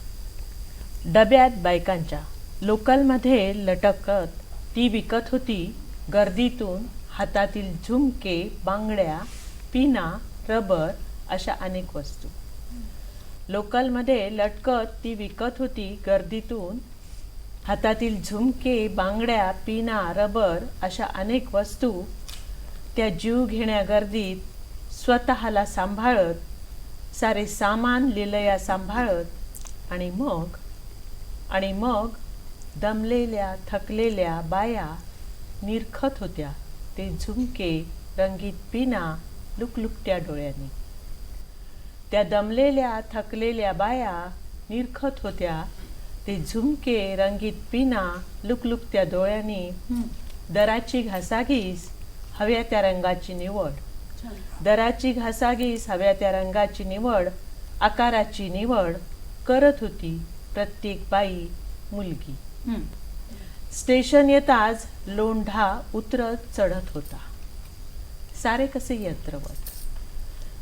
डब्यात बायकांच्या लोकलमध्ये लटकत ती विकत होती गर्दीतून हातातील झुमके, बांगड्या, पिना, रबर अशा अनेक वस्तू. लोकलमध्ये लटकत ती विकत होती गर्दीतून हातातील झुमके, बांगड्या, पिना, रबर अशा अनेक वस्तू. त्या जीव घेण्या गर्दीत स्वतःला सांभाळत, सारे सामान लिलया सांभाळत आणि मग दमलेल्या थकलेल्या बाया निरखत होत्या ते झुमके, रंगीत पिना लुकलुकत्या डोळ्यांनी. त्या दमलेल्या थकलेल्या बाया निरखत होत्या ते झुमके, रंगीत पिना लुकलुकत्या डोळ्यांनी. दराची घासाघीस हव्या त्या रंगाची निवड, दराची घासाघीस हव्या त्या रंगाची निवड, आकाराची निवड करत होती प्रत्येक बाई मुलगी. स्टेशन येताच लोंढा उतरत चढत होता सारे कसे यंत्रवत.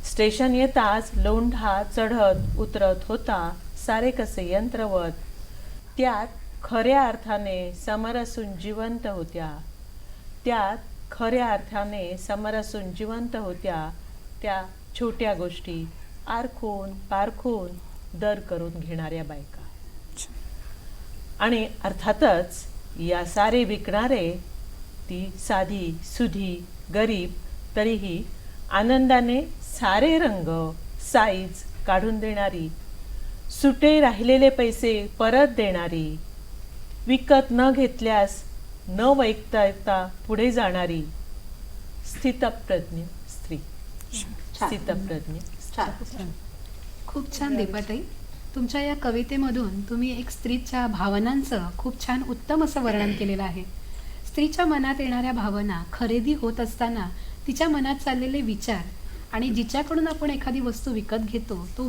स्टेशन येताच लोंढा चढत उतरत होता सारे कसे यंत्रवत. त्यात खऱ्या अर्थाने समरसून जिवंत होत्या, त्यात खऱ्या अर्थाने समरसून जिवंत होत्या त्या छोट्या गोष्टी आरखून पारखून दर करून घेणाऱ्या बायका. आणि अर्थातच या सारे विकणारे ती साधी सुधी गरीब तरीही आनंदाने सारे रंग साईज काढून देणारी, सुटे राहिलेले पैसे परत देणारी, विकत न घेतल्यास न वैकता पुढे जाणारी स्थितप्रज्ञ स्त्री. स्थितप्रज्ञ. खूप छान दीपाताई. तुमच्या या कवितेमधून तुम्ही एक स्त्रीच्या भावनांचं खूप छान उत्तम असं वर्णन केलेलं आहे. स्त्रीच्या मनात येणाऱ्या भावना, खरेदी होत असताना तिच्या मनात चाललेले विचार आणि जिच्याकडून आपण एखादी वस्तू विकत घेतो तो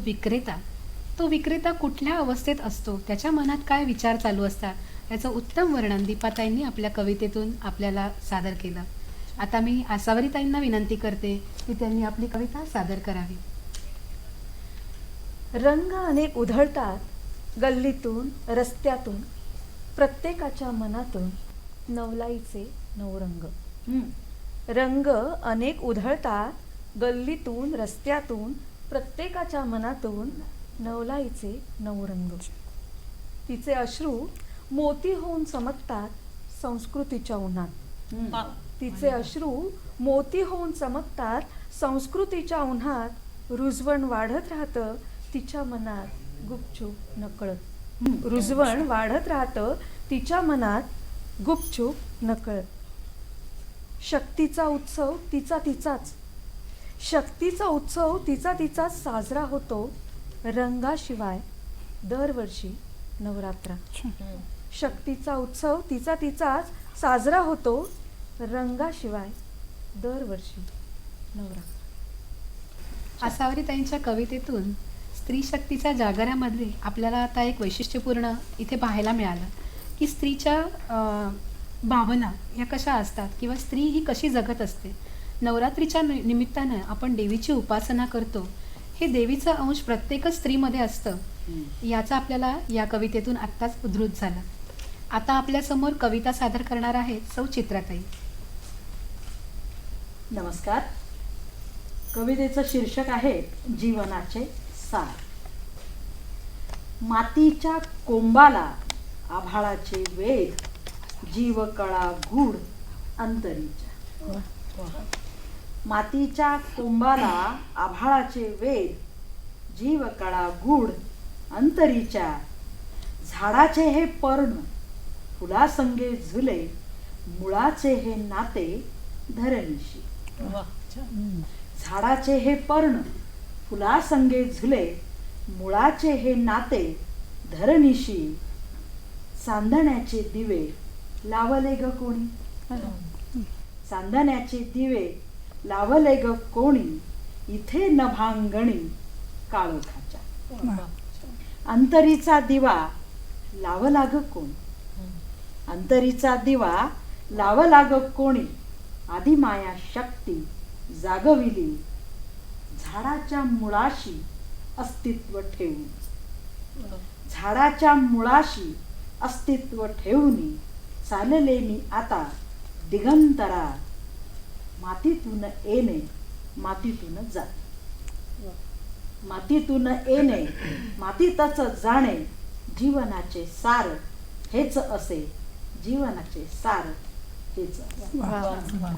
विक्रेता कुठल्या अवस्थेत असतो, त्याच्या मनात काय विचार चालू असतात याचं उत्तम वर्णन दीपाताईंनी आपल्या कवितेतून आपल्याला सादर केलं. आता मी आसावरीताईंना विनंती करते की त्यांनी आपली कविता सादर करावी. रंग अनेक उधळतात गल्लीतून रस्त्यातून, प्रत्येकाच्या मनातून नवलाईचे नवरंग. रंग अनेक उधळतात गल्लीतून रस्त्यातून, प्रत्येकाच्या मनातून नवलाईचे नवरंग. तिचे अश्रू मोती होऊन चमकतात संस्कृतीच्या उन्हात. हम्म. तिचे अश्रू मोती होऊन चमकतात संस्कृतीच्या उन्हात. रुजवण वाढत राहतं तिच्या मनात गुपचूप नकळत. रुजवण वाढत राहतं तिच्या मनात गुपचूप नकळत. शक्तीचा उत्सव तिचा तिचाच, शक्तीचा उत्सव तिचा तिचाच साजरा होतो रंगाशिवाय दरवर्षी नवरात्रा. शक्तीचा उत्सव तिचा तिचाच साजरा होतो रंगाशिवाय दरवर्षी नवरात्र. आसावरीताईंच्या कवितेतून स्त्री शक्तीच्या जागरामध्ये आपल्याला आता एक वैशिष्ट्यपूर्ण इथे पाहायला मिळालं की स्त्रीच्या भावना या कशा असतात किंवा स्त्री ही कशी जगत असते. नवरात्रीच्या निमित्तानं आपण देवीची उपासना करतो. हे देवीचं अंश प्रत्येकच स्त्रीमध्ये असतं याचा आपल्याला या कवितेतून आत्ताच उद्धृत झाला. आता आपल्यासमोर कविता सादर करणार आहेत सौ चित्राताई. नमस्कार. कवितेचं शीर्षक आहे जीवनाचे सार. मातीच्या कोंबाला आभाळाचे वेध, जीवकळा गूढ अंतरीच्या. मातीच्या कोंबाला आभाळाचे वेध, जीवकळा गूढ अंतरीच्या. झाडाचे हे पर्ण फुलासंगे झुले, मुळाचे हे नाते धरणीशी. झाडाचे हे पर्ण फुलासंगे झुले, मुळाचे हे नाते धरणीशी. चांदण्याचे दिवे लावले ग कोणी, चांदण्याचे दिवे लावले ग कोणी, इथे नभांगणी काळोखाच्या. अंतरीचा दिवा लावला ग कोणी, अंतरीचा दिवा लावला ग कोणी. आदिमाया शक्ती जागविली, झाडाच्या मुळाशी अस्तित्व ठेवून. झाडाच्या मुळाशी अस्तित्व ठेवून चालले मी आता दिगंतरा. मातीतून येणे मातीतून जाणे, मातीतून येणे मातीतच जाणे. जीवनाचे सार हेच असे, जीवनाचे सार हेच असे.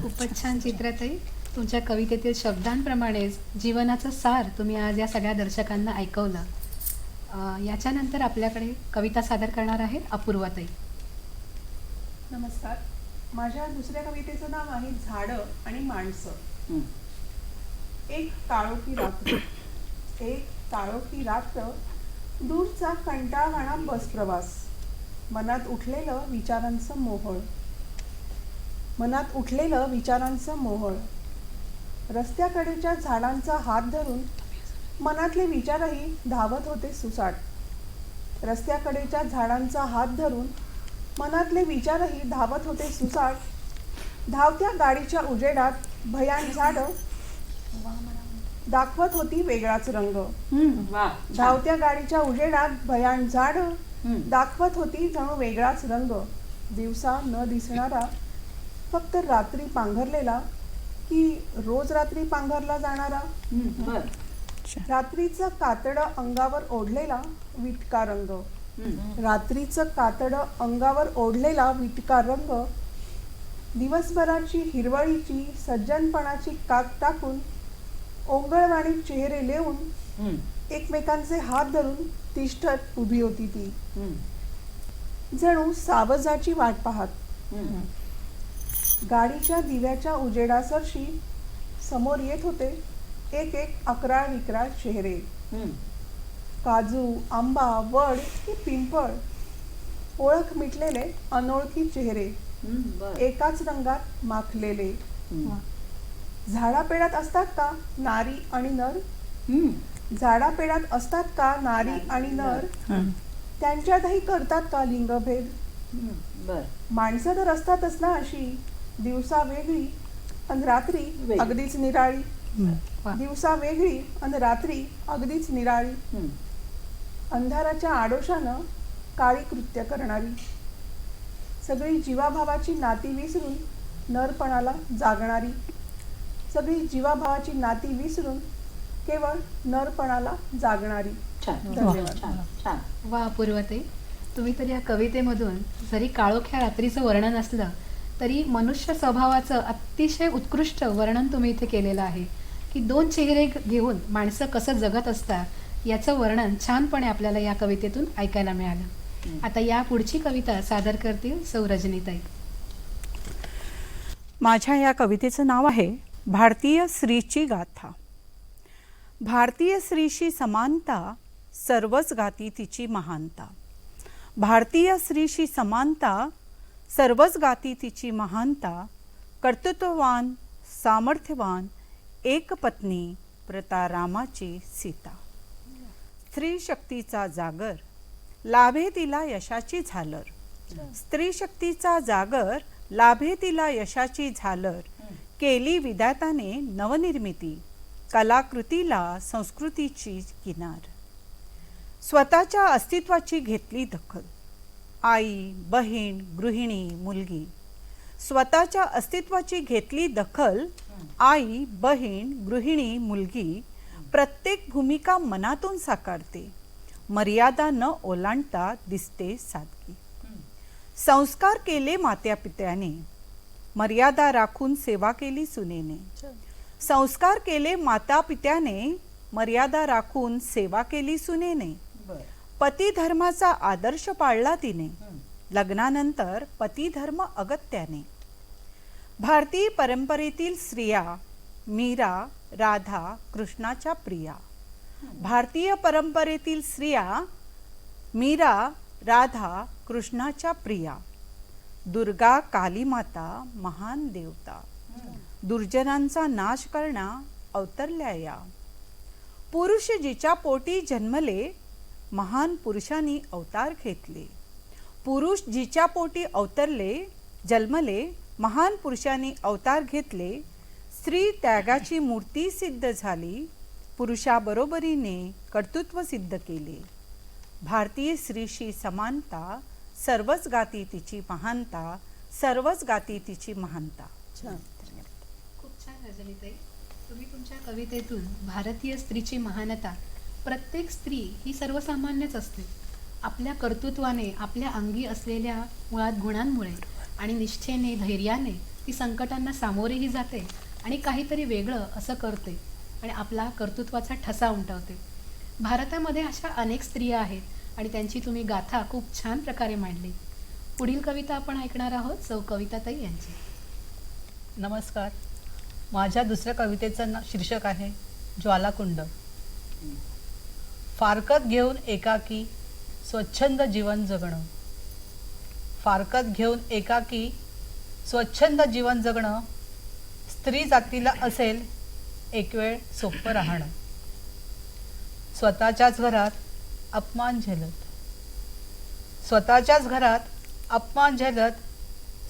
खूपच छान चित्राताई. तुमच्या कवितेतील शब्दांप्रमाणेच जीवनाचं सार तुम्ही आज या सगळ्या दर्शकांना ऐकवलं. याच्यानंतर आपल्याकडे कविता सादर करणार आहेत अपूर्वाताई. नमस्कार. माझ्या दुसऱ्या कवितेचं नाव आहे झाडं आणि माणसं. एक काळोखी रात्र, एक काळोखी रात्र, दूरचा कंटाळवाणा बस प्रवास. मनात उठलेलं विचारांचं मोहळ, मनात उठलेलं विचारांचं मोहळ. रस्त्याकडेच्या झाडांचा हात धरून मनातले विचारही धावत होते सुसाट. रस्त्याकडेच्या झाडांचा हात धरून मनातले विचारही धावत होते सुसाट. धावत्या गाडीच्या उजेडात भयान झाडं दाखवत होती वेगळाच रंग. धावत्या गाडीच्या उजेडात भयान झाडं दाखवत होती जणू वेगळाच रंग. दिवसा न दिसणारा, फक्त रात्री पांघरलेला, की रोज रात्री पांघरला जाणारा. रात्रीचं कातडं अंगावर ओढलेला विटका रंग, रात्रीचं कातडं अंगावर ओढलेला विटका रंग. दिवसभराची हिरवळीची सज्जनपणाची कात टाकून ओंगळवाणी चेहरे लिहून एकमेकांचे हात धरून तिष्ठत उभी होती ती, जणू सावजाची वाट पाहत. गाडीच्या दिव्याच्या उजेडासरशी समोर येत होते एक एक अकराळ विकराळ चेहरे. काजू, आंबा, वड की पिंपळ, ओळख मिटलेले अनोळखी चेहरे, एकाच रंगात माखलेले. झाडापेडात असतात का नारी आणि नर, झाडापेडात असतात का नारी आणि नर, त्यांच्यातही करतात का लिंगभेद. माणसं तर असतातच ना अशी, दिवसा वेगळी आणि रात्री अगदीच निराळी. दिवसा वेगळी आणि रात्री अगदीच निराळी. अंधाराच्या आडोशानं काळी कृत्य करणारी, सगळी जीवाभावाची नाती विसरून नरपणाला जागणारी, सगळी जीवाभावाची नाती विसरून केवळ नरपणाला जागणारी. वा अपूर्वताई. तुम्ही तर या कवितेमधून जरी काळोख्या रात्रीचं वर्णन असलं तरी मनुष्य स्वभावाचं अतिशय उत्कृष्ट वर्णन तुम्ही इथे केलेलं आहे की दोन चेहरे घेऊन माणसं कसं जगत असतात याचं वर्णन छानपणे आपल्याला या कवितेतून ऐकायला मिळालं. आता या पुढची कविता सादर करतील सौ रजनीताई. माझ्या या कवितेचं नाव आहे भारतीय स्त्रीची गाथा. भारतीय स्त्रीशी समानता, सर्वच गाती तिची महानता. भारतीय स्त्रीशी समानता, सर्वच गाती तिची महानता. कर्तृत्ववान, सामर्थ्यवान, एक पत्नी, प्रता रामाची सीता. स्त्री शक्तीचा जागर, लाभे तिला यशाची झालर. स्त्री शक्तीचा जागर, लाभे तिला यशाची झालर. केली विधात्याने नवनिर्मिती, कलाकृतीला संस्कृतीची किनार. स्वतःच्या अस्तित्वाची घेतली दखल, आई, बहीण, गृहिणी, मुलगी. स्वतःच्या अस्तित्वाची घेतली दखल, आई, बहीण, गृहिणी, मुलगी. प्रत्येक भूमिका मनातून साकारते, मर्यादा न ओलांडता दिसते सादगी. संस्कार केले मात्या पित्याने, मर्यादा राखून सेवा केली सुनेने. संस्कार केले माता पित्याने, मर्यादा राखून सेवा केली सुनेने. पती धर्माचा आदर्श पाळला तिने, लग्नानंतर पती धर्म अगत्याने. भारतीय परंपरेतील स्त्रिया मीरा, राधा, कृष्णाच्या प्रिया. भारतीय परंपरेतील स्त्रिया मीरा, राधा, कृष्णाच्या प्रिया. दुर्गा, काली माता, महान देवता. दुर्जनांचा नाश करण्या अवतरल्या या. पुरुष जिच्या पोटी जन्मले, महान पुरुषांनी अवतार घेतले. पुरुष जिच्या पोटी अवतरले, जन्मले, महान पुरुषांनी अवतार घेतले. स्त्री त्यागाची मूर्ती सिद्ध झाली, पुरुषाबरोबरीने कर्तृत्व सिद्ध केले. भारतीय स्त्रीशी समानता, सर्वच गाती तिची महानता. सर्वच गाती तिची महानता. खूप छान रजनीताई. तुम्ही तुमच्या कवितेतून भारतीय स्त्रीची महानता, प्रत्येक स्त्री ही सर्वसामान्यच असते. आपल्या कर्तृत्वाने, आपल्या अंगी असलेल्या मुळात गुणांमुळे आणि निष्ठेने, धैर्याने ती संकटांना सामोरेही जाते आणि काहीतरी वेगळं असं करते आणि आपला कर्तृत्वाचा ठसा उमटवते. भारतामध्ये अशा अनेक स्त्रिया आहेत आणि त्यांची तुम्ही गाथा खूप छान प्रकारे मांडली. पुढील कविता आपण ऐकणार आहोत सौ कविताताई यांची. नमस्कार. माझ्या दुसऱ्या कवितेचं शीर्षक आहे ज्वालाकुंड. फारकत घेऊन एकाकी, स्वच्छंद जीवन जगणं. फारकत घेऊन एकाकी, स्वच्छंद जीवन जगणं. स्त्री जातीला असेल एक वेळ सोपं राहणं. स्वतःच्याच घरात अपमान झेलत, स्वतःच्याच घरात अपमान झेलत,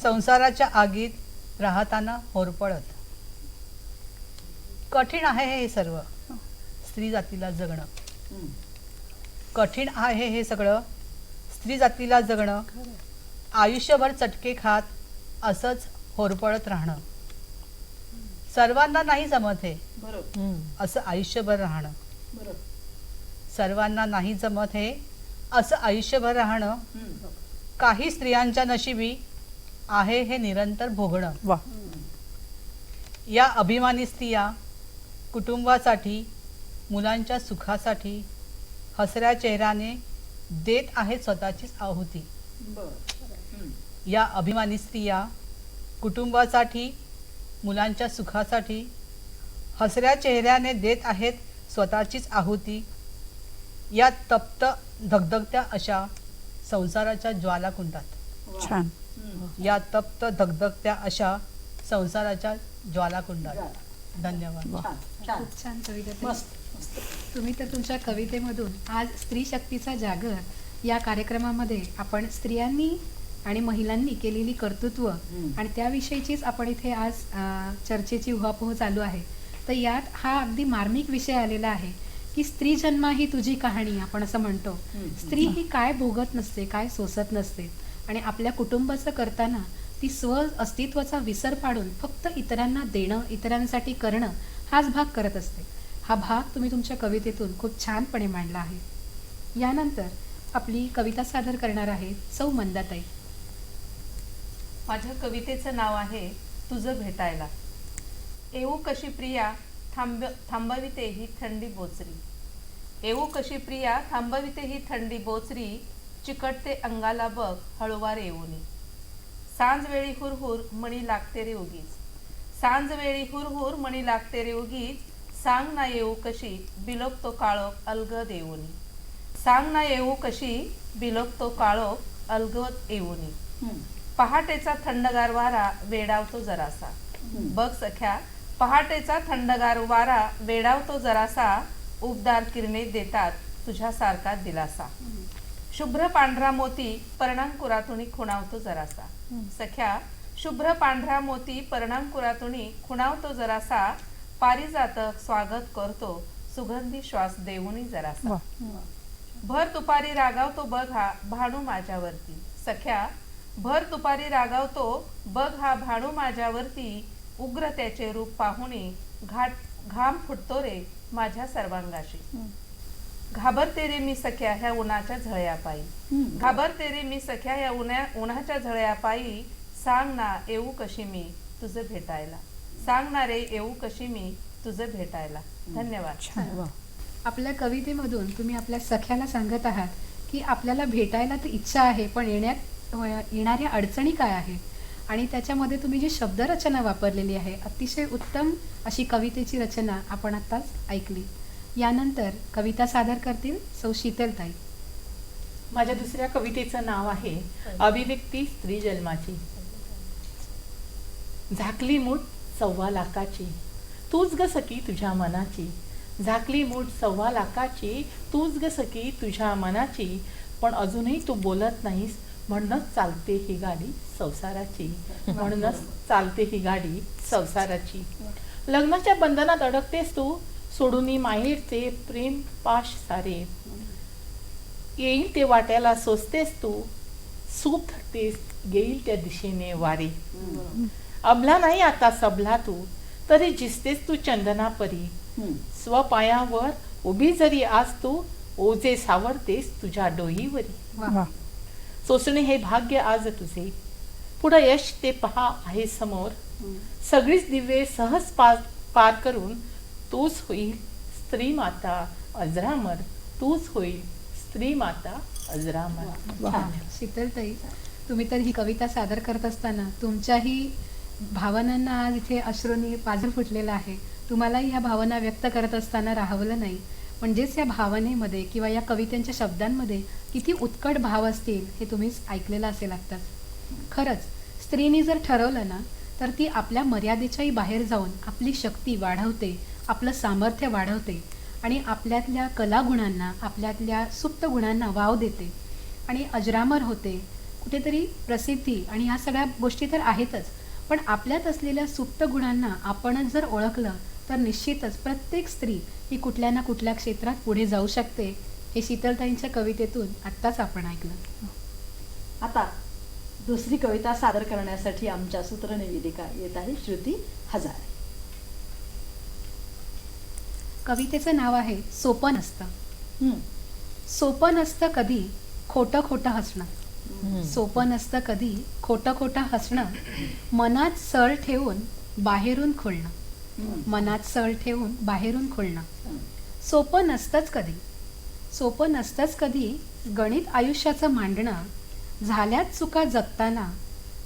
संसाराच्या आगीत राहताना होरपळत. कठीण आहे हे सर्व स्त्री जातीला जगणं. कठीण आहे हे सगळं स्त्री जातीला जगणं. आयुष्यभर चटके खात असंच होरपळत राहणं. सर्वांना नाही जमत हे असं आयुष्यभर राहणं. सर्वांना नाही जमत हे असं आयुष्यभर राहणं. काही स्त्रियांच्या नशिबी आहे हे निरंतर भोगणं. वा. या अभिमानी स्त्रिया कुटुंबासाठी, मुलांच्या सुखासाठी हसऱ्या चेहऱ्याने देत आहेत स्वतःचीच आहुती. या अभिमानी स्त्रिया कुटुंबासाठी, मुलांच्या सुखासाठी हसऱ्या चेहऱ्याने देत आहेत स्वतःचीच आहुती. या तप्त धगधगत्या अशा संसाराच्या ज्वालाकुंडात. छान. या तप्त धगधगत्या अशा संसाराच्या ज्वालाकुंडात. धन्यवाद. खूप छान कविता. तुम्ही तर तुमच्या कवितेमधून आज स्त्री शक्तीचा जागर या कार्यक्रमामध्ये आपण स्त्रियांनी आणि महिलांनी केलेली कर्तृत्व आणि त्याविषयीचीच आपण इथे आज चर्चेची उहापोह चालू आहे. तर यात हा अगदी मार्मिक विषय आलेला आहे की स्त्री जन्मा ही तुझी कहाणी, आपण असं म्हणतो. स्त्री ही काय भोगत नसते, काय सोसत नसते आणि आपल्या कुटुंबाचं करताना ती स्व अस्तित्वाचा विसर पाडून फक्त इतरांना देणं, इतरांसाठी करणं हाच भाग करत असते. हा भाग तुम्ही तुमच्या कवितेतून खूप छानपणे मांडला आहे. यानंतर आपली कविता सादर करणार आहेत सौ मंदाताई. माझ्या कवितेचं नाव आहे तुझं भेटायला. येऊ कशी प्रिया थांबविते ही थंडी बोचरी. येऊ कशी प्रिया थांबविते ही थंडी बोचरी. चिकटते अंगाला बघ हळूवार येऊनी. सांज वेळी हुरहुर मणी लागते रे उगीच. सांज वेळी हुरहुर मणी लागते रे उगीच. सांग ना येऊ कशी बिलोकतो काळोख अलगद येऊनी. सांग ना येऊ कशी बिलोकतो काळोख अलगद येऊनी. पहाटेचा थंडगार वारा वेडावतो जरासा. बघ सख्या पहाटेचा थंडगार वारा वेडावतो जरासा. उबदार किरणे देतात तुझ्यासारखा दिलासा. शुभ्र पांढरा मोती पर्णांकुरातुनी खुणावतो जरासा. सख्या शुभ्र पांढरा मोती पर्णांकुरातुनी खुणावतो जरासा. पारिजातक स्वागत करतो सुगंधी श्वास देऊनी जरासा. भर दुपारी रागावतो बघ हा भाणू माझ्यावरती. सख्या भर दुपारी रागावतो बघ हा भाणू माझ्यावरती. उग्र त्याचे रूप पाहुणी घाम फुटतो रे माझ्या सर्वांगाशी. घाबरते रे मी सख्या ह्या उन्हाच्या झळयापायी. घाबरते रे मी सख्या ह्या उन्हाच्या झळयापायी. सांग ना येऊ कशी मी तुझं भेटायला. सांग ना रे येऊ कशी मी तुझं भेटायला. धन्यवाद. आपल्या कवितेमधून तुम्ही आपल्या सख्याला सांगत आहात की आपल्याला भेटायला तर इच्छा आहे, पण येणाऱ्या अडचणी काय आहेत आणि त्याच्यामध्ये तुम्ही जी शब्दरचना वापरलेली आहे अतिशय उत्तम अशी कवितेची रचना आपण आत्ताच ऐकली. यानंतर कविता सादर करतील सौ शीतलताई. माझ्या दुसऱ्या कवितेचं नाव आहे अभिव्यक्ती स्त्री जन्माची. झाकली मूठ 1.25 लाखाची तूच ग सखी तुझ्या मनाची. झाकली मूठ 1.25 लाखाची तूच ग सखी तुझ्या मनाची. पण अजूनही तू बोलत नाहीस म्हणूनच चालते ही गाडी संसाराची. म्हणूनच चालते ही गाडी संसाराची. लग्नाच्या बंधनात अडकतेस तू सोडून माहेरचे प्रेम पाश सारे. येईल ते वाट्याला सोसतेस तू सूप धरतेस येईल त्या दिशेने वारे. अबला नाही आता सबला तू तरी जिसतेस तू चंदना परी. स्वपायावर उभी जरी आज तू ओझे सावरतेस तुझ्या डोईवरी. सोसणे हे भाग्य आज तुझे पुढं यश ते पहा आहे समोर. सगळीच दिवे सहज पार करून तूच होईल स्त्री माता अजरामर. तूच होईल स्त्री माता अजरामर. शीतलताई, तुम्ही तर ही कविता सादर करत असताना तुमच्याही भावनांना आज इथे अश्रूंनी पाझर फुटलेला आहे. तुम्हालाही ह्या भावना व्यक्त करत असताना राहवलं नाही. म्हणजेच या भावनेमध्ये किंवा या कवितेच्या शब्दांमध्ये किती उत्कट भाव असतील हे तुम्हीच ऐकलेलं असेल आत्ताच. खरंच स्त्रीने जर ठरवलं ना तर ती आपल्या मर्यादेच्याही बाहेर जाऊन आपली शक्ती वाढवते, आपलं सामर्थ्य वाढवते आणि आपल्यातल्या कलागुणांना, आपल्यातल्या सुप्त गुणांना वाव देते आणि अजरामर होते. कुठेतरी प्रसिद्धी आणि ह्या सगळ्या गोष्टी तर आहेतच, पण आपल्यात असलेल्या सुप्त गुणांना आपणच जर ओळखलं तर निश्चितच प्रत्येक स्त्री ही कुठल्या ना कुठल्या क्षेत्रात पुढे जाऊ शकते. हे शीतलताईंच्या कवितेतून आत्ताच आपण ऐकलं. आता दुसरी कविता सादर करण्यासाठी आमच्या सूत्रनिवेदिका येत आहे श्रुती हजारे. कवितेचं नाव आहे सोपं नसतं. सोपं नसतं कधी खोटं खोटं हसणं. सोपं नसतं कधी खोटं खोटं हसणं. मनात सळ ठेवून बाहेरून खुलणं. मनात सळ ठेवून बाहेरून खुलणं. सोपं नसतंच कधी. सोपं नसतंच कधी गणित आयुष्याचं मांडणं. झाल्यात चुका जगताना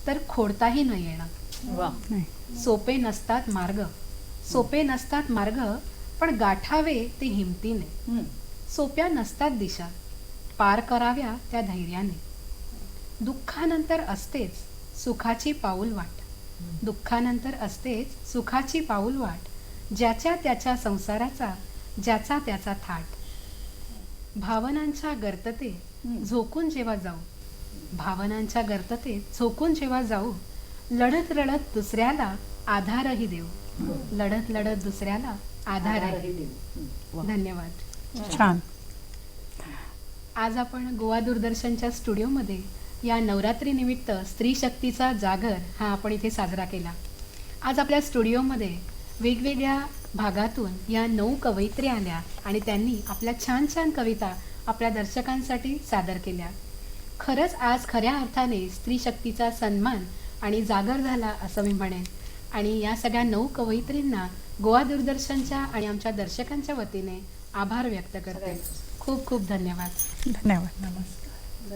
तर खोडताही न येणं. सोपे नसतात मार्ग. सोपे नसतात मार्ग पण गाठावे ते हिमतीने. सोप्या नसतात दिशा पार कराव्या त्या धैर्याने. दुःखानंतर असतेच सुखाची पाऊल वाट. दुःखानंतर असतेच सुखाची पाऊल वाट. ज्याच्या त्याच्या संसाराचा ज्याचा त्याचा थाट. भावनांच्या गर्ततेत झोकून जेव्हा जाऊ. भावनांच्या गर्ततेत झोकून जेव्हा जाऊ. लढत लढत दुसऱ्याला आधारही देऊ. लढत लढत दुसऱ्याला आधारही देऊ. धन्यवाद. छान. आज आपण गोवा दूरदर्शनच्या स्टुडिओमध्ये या नवरात्रीनिमित्त स्त्री शक्तीचा जागर हा आपण इथे साजरा केला. आज आपल्या स्टुडिओमध्ये वेगवेगळ्या भागातून या 9 कवयित्री आल्या आणि त्यांनी आपल्या छान छान कविता आपल्या दर्शकांसाठी सादर केल्या. खरंच आज खऱ्या अर्थाने स्त्री शक्तीचा सन्मान आणि जागर झाला असं मी म्हणेन. आणि या सगळ्या 9 कवयित्रींना गोवा दूरदर्शनच्या आणि आमच्या दर्शकांच्या वतीने आभार व्यक्त करते. खूप खूप धन्यवाद. धन्यवाद.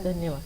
धन्यवाद.